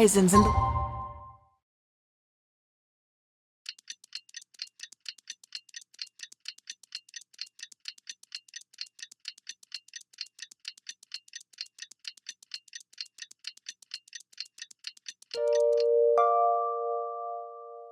horizons and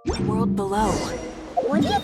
the world below. What do you...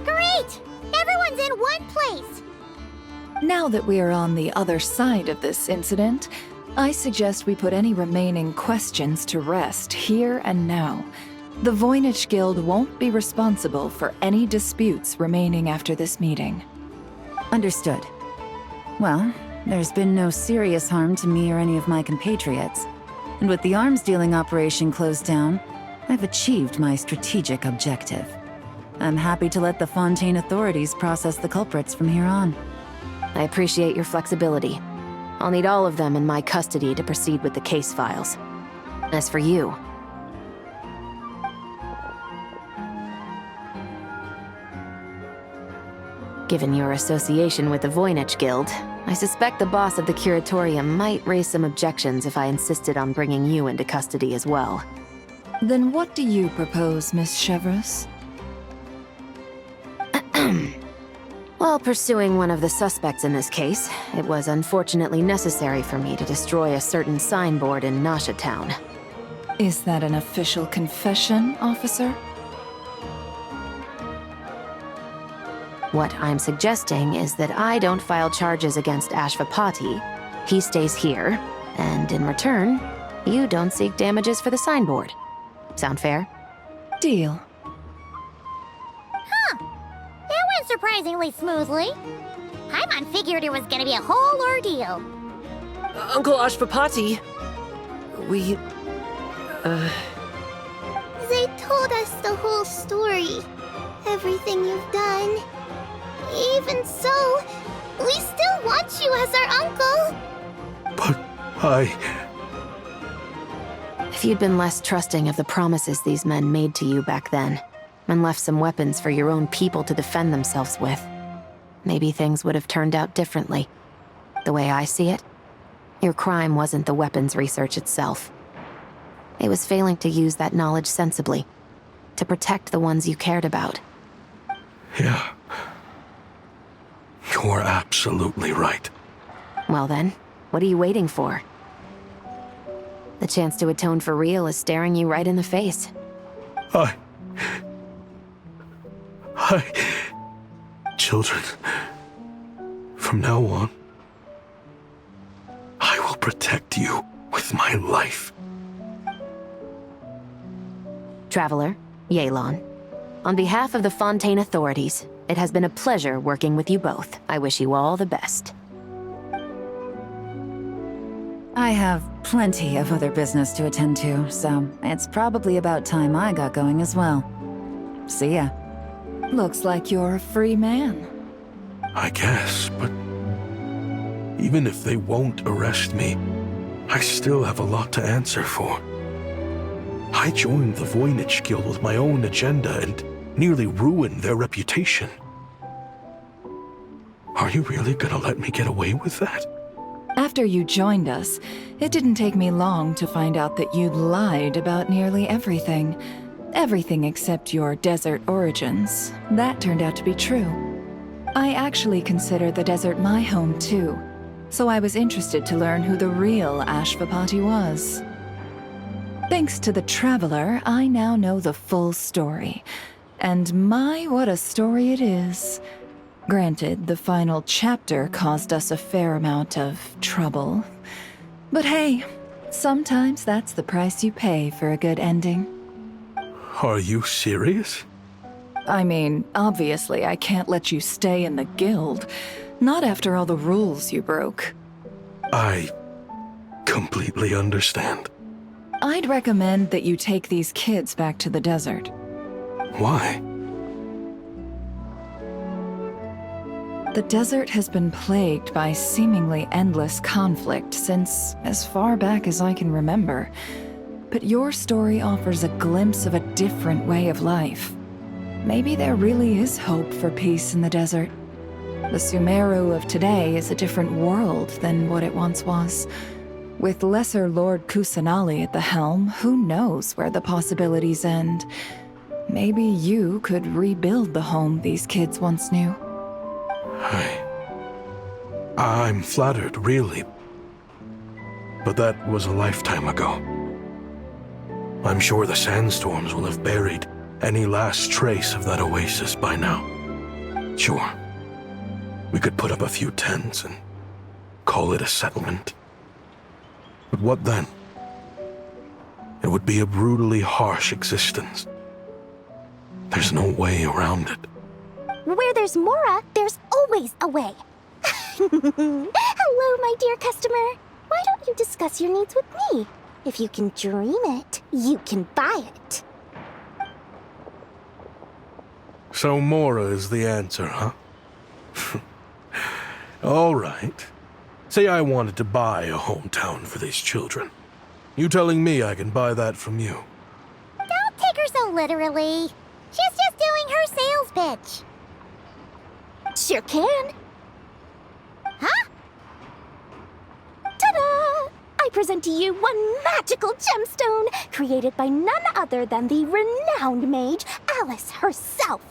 Great! Everyone's in one place! Now that we are on the other side of this incident, I suggest we put any remaining questions to rest here and now. The Voynich Guild won't be responsible for any disputes remaining after this meeting. Understood. Well, there's been no serious harm to me or any of my compatriots. And with the arms dealing operation closed down, I've achieved my strategic objective. I'm happy to let the Fontaine authorities process the culprits from here on. I appreciate your flexibility. I'll need all of them in my custody to proceed with the case files. As for you... Given your association with the Voynich Guild, I suspect the boss of the Curatorium might raise some objections if I insisted on bringing you into custody as well. Then what do you propose, Miss Chevreuse? While pursuing one of the suspects in this case, it was unfortunately necessary for me to destroy a certain signboard in Nasha Town. Is that an official confession, officer? What I'm suggesting is that I don't file charges against Ashvapati, he stays here, and in return, you don't seek damages for the signboard. Sound fair? Deal. That went surprisingly smoothly. Paimon figured it was gonna be a whole ordeal. Uncle Ashvapati, we... They told us the whole story. Everything you've done. Even so, we still want you as our uncle. But If you'd been less trusting of the promises these men made to you back then, and left some weapons for your own people to defend themselves with, maybe things would have turned out differently. The way I see it, your crime wasn't the weapons research itself. It was failing to use that knowledge sensibly, to protect the ones you cared about. Yeah. You're absolutely right. Well then, what are you waiting for? The chance to atone for real is staring you right in the face. Children, from now on, I will protect you with my life. Traveler, Yelan, on behalf of the Fontaine authorities, it has been a pleasure working with you both. I wish you all the best. I have plenty of other business to attend to, so it's probably about time I got going as well. See ya. Looks like you're a free man. I guess, but even if they won't arrest me, I still have a lot to answer for. I joined the Voynich Guild with my own agenda and nearly ruined their reputation. Are you really gonna let me get away with that? After you joined us, it didn't take me long to find out that you'd lied about nearly everything. Everything except your desert origins. That turned out to be true. I actually consider the desert my home too, so I was interested to learn who the real Ashvapati was. Thanks to the Traveler, I now know the full story. And my, what a story it is. Granted, the final chapter caused us a fair amount of trouble. But hey, sometimes that's the price you pay for a good ending. Are you serious? I mean, obviously I can't let you stay in the guild. Not after all the rules you broke. I completely understand. I'd recommend that you take these kids back to the desert. Why? The desert has been plagued by seemingly endless conflict since as far back as I can remember. But your story offers a glimpse of a different way of life. Maybe there really is hope for peace in the desert. The Sumeru of today is a different world than what it once was. With Lesser Lord Kusanali at the helm, who knows where the possibilities end? Maybe you could rebuild the home these kids once knew. I'm flattered, really. But that was a lifetime ago. I'm sure the sandstorms will have buried any last trace of that oasis by now. Sure, we could put up a few tents and call it a settlement. But what then? It would be a brutally harsh existence. There's no way around it. Where there's Mora, there's always a way. Hello, my dear customer. Why don't you discuss your needs with me? If you can dream it, you can buy it. So Mora is the answer, huh? All right. Say I wanted to buy a hometown for these children. You telling me I can buy that from you? Don't take her so literally. She's just doing her sales pitch. Sure can. Huh? Ta-da! I present to you one magical gemstone created by none other than the renowned mage Alice herself.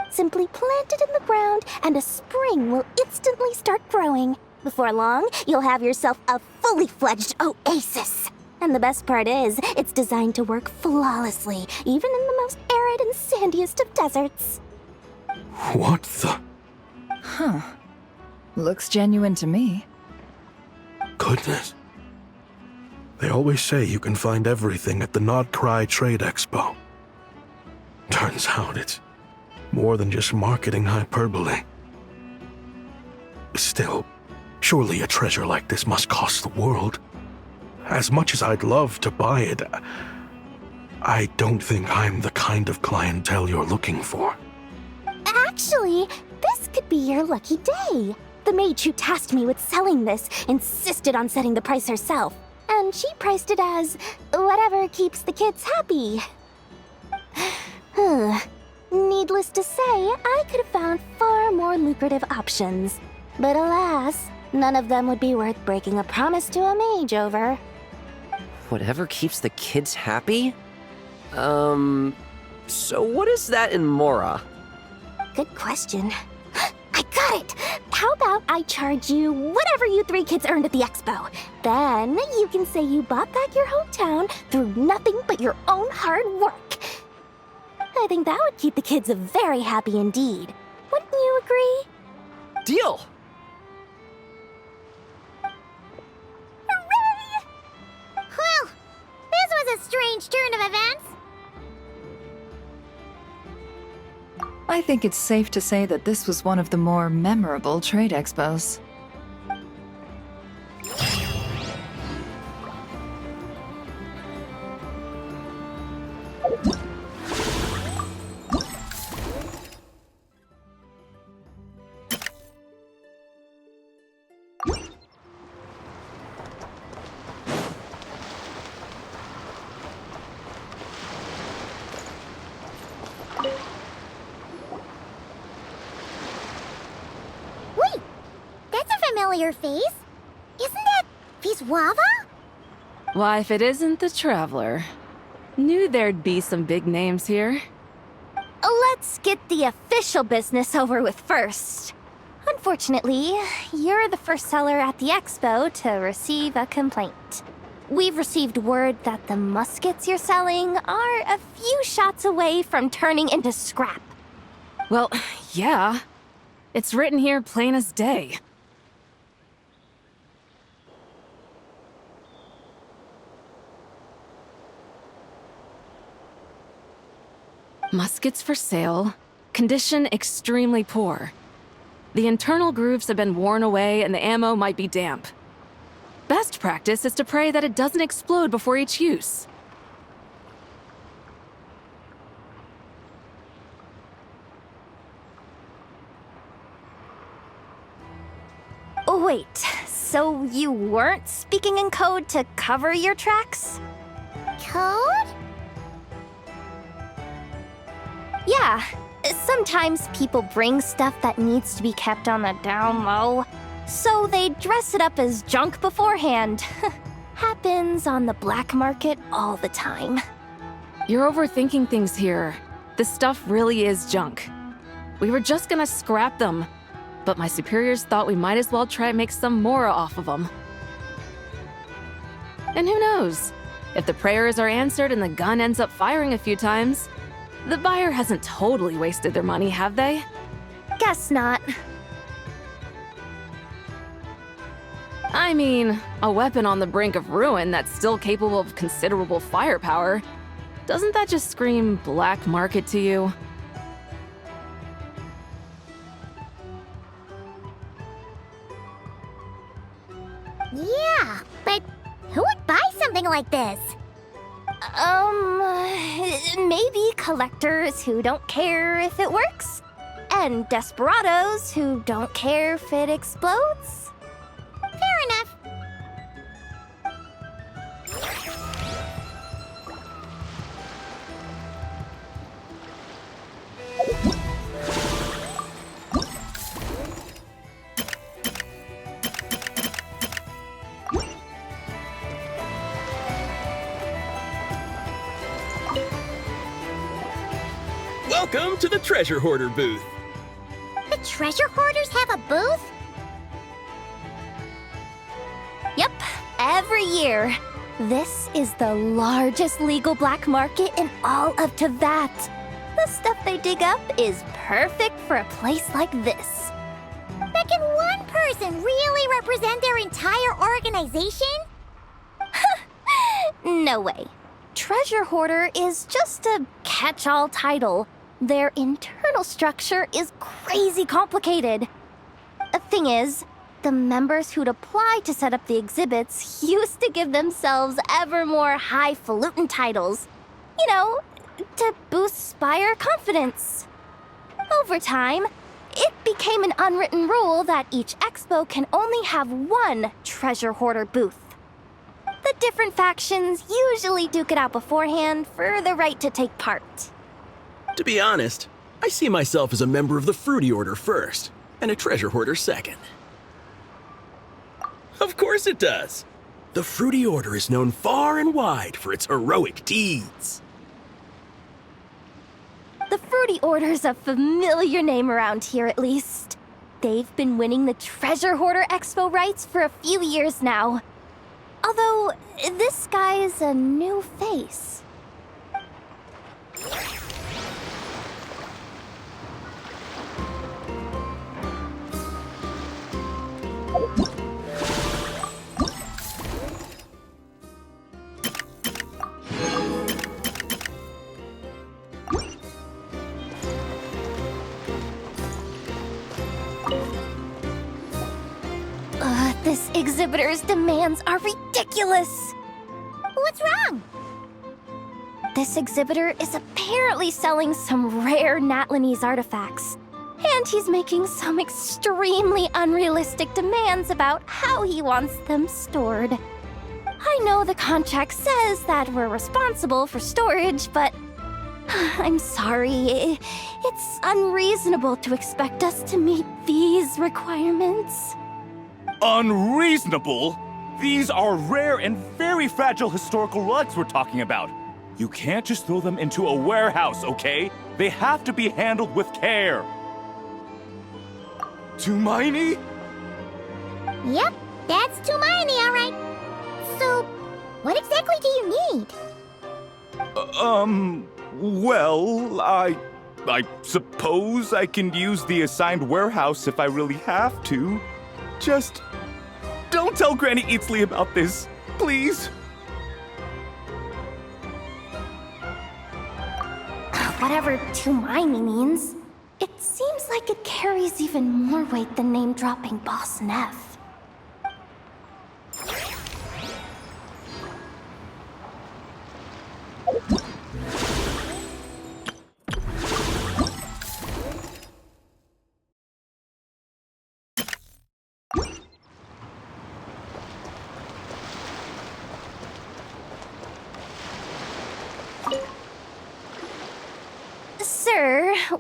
Simply plant it in the ground and a spring will instantly start growing. Before long, you'll have yourself a fully fledged oasis. And the best part is, it's designed to work flawlessly, even in the most arid and sandiest of deserts. What the? Huh. Looks genuine to me. Goodness. They always say you can find everything at the Not Cry Trade Expo. Turns out it's more than just marketing hyperbole. Still, surely a treasure like this must cost the world. As much as I'd love to buy it, I don't think I'm the kind of clientele you're looking for. Actually, this could be your lucky day. The mage who tasked me with selling this insisted on setting the price herself, and she priced it as whatever keeps the kids happy. Needless to say, I could have found far more lucrative options. But alas, none of them would be worth breaking a promise to a mage over. Whatever keeps the kids happy? So what is that in Mora? Good question. I got it! How about I charge you whatever you three kids earned at the expo? Then you can say you bought back your hometown through nothing but your own hard work. I think that would keep the kids very happy indeed. Wouldn't you agree? Deal! Hooray! Well, this was a strange turn of events. I think it's safe to say that this was one of the more memorable trade expos. Wait, that's a familiar face. Isn't that Viswava? Why, if it isn't the Traveler. Knew there'd be some big names here. Let's get the official business over with first. Unfortunately, you're the first seller at the expo to receive a complaint. We've received word that the muskets you're selling are a few shots away from turning into scrap. Well, yeah. It's written here plain as day. Muskets for sale. Condition extremely poor. The internal grooves have been worn away and the ammo might be damp. Best practice is to pray that it doesn't explode before each use. Wait, so you weren't speaking in code to cover your tracks? Code? Yeah. Sometimes people bring stuff that needs to be kept on the down low, so they dress it up as junk beforehand. Happens on the black market all the time. You're overthinking things here. This stuff really is junk. We were just gonna scrap them, but my superiors thought we might as well try and make some more off of them. And who knows? If the prayers are answered and the gun ends up firing a few times, the buyer hasn't totally wasted their money, have they? Guess not. I mean, a weapon on the brink of ruin that's still capable of considerable firepower. Doesn't that just scream black market to you? Yeah, but who would buy something like this? Maybe collectors who don't care if it works, and desperados who don't care if it explodes. Fair enough. Welcome to the Treasure Hoarder booth. The treasure hoarders have a booth? Yep, every year. This is the largest legal black market in all of Teyvat. The stuff they dig up is perfect for a place like this. But can one person really represent their entire organization? No way. Treasure Hoarder is just a catch-all title. Their internal structure is crazy complicated. The thing is, the members who'd apply to set up the exhibits used to give themselves ever more highfalutin titles. You know, to boost buyer confidence. Over time, it became an unwritten rule that each expo can only have one treasure hoarder booth. The different factions usually duke it out beforehand for the right to take part. To be honest, I see myself as a member of the Fruity Order first, and a Treasure Hoarder second. Of course it does. The Fruity Order is known far and wide for its heroic deeds. The Fruity Order's a familiar name around here, at least. They've been winning the Treasure Hoarder Expo rights for a few years now. Although, this guy's a new face. This exhibitor's demands are ridiculous. What's wrong? This exhibitor is apparently selling some rare Natlanese artifacts. And he's making some extremely unrealistic demands about how he wants them stored. I know the contract says that we're responsible for storage, but I'm sorry. It's unreasonable to expect us to meet these requirements. Unreasonable? These are rare and very fragile historical relics we're talking about. You can't just throw them into a warehouse, okay? They have to be handled with care. Tumaini? Yep, that's Tumaini, all right. So, what exactly do you need? Well, I suppose I can use the assigned warehouse if I really have to. Just don't tell Granny Eatsley about this, please. Whatever Tumaini means, it seems like it carries even more weight than name-dropping Boss Neff.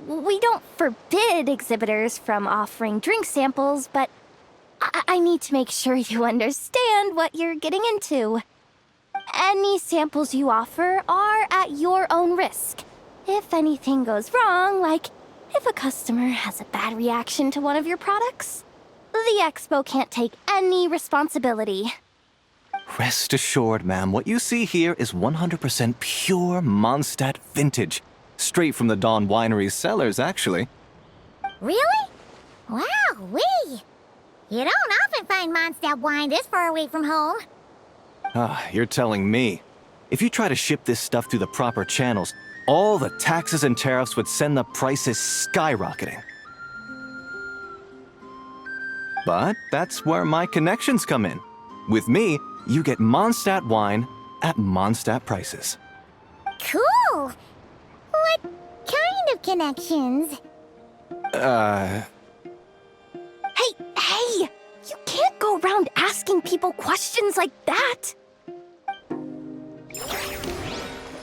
we don't forbid exhibitors from offering drink samples, but I need to make sure you understand what you're getting into. Any samples you offer are at your own risk. If anything goes wrong, like if a customer has a bad reaction to one of your products, the expo can't take any responsibility. Rest assured, ma'am, what you see here is 100% pure Mondstadt vintage. Straight from the Dawn Winery's cellars, actually. Really? Wow-wee! You don't often find Mondstadt wine this far away from home. Ah, you're telling me. If you try to ship this stuff through the proper channels, all the taxes and tariffs would send the prices skyrocketing. But that's where my connections come in. With me, you get Mondstadt wine at Mondstadt prices. Cool! What kind of connections? Hey! You can't go around asking people questions like that!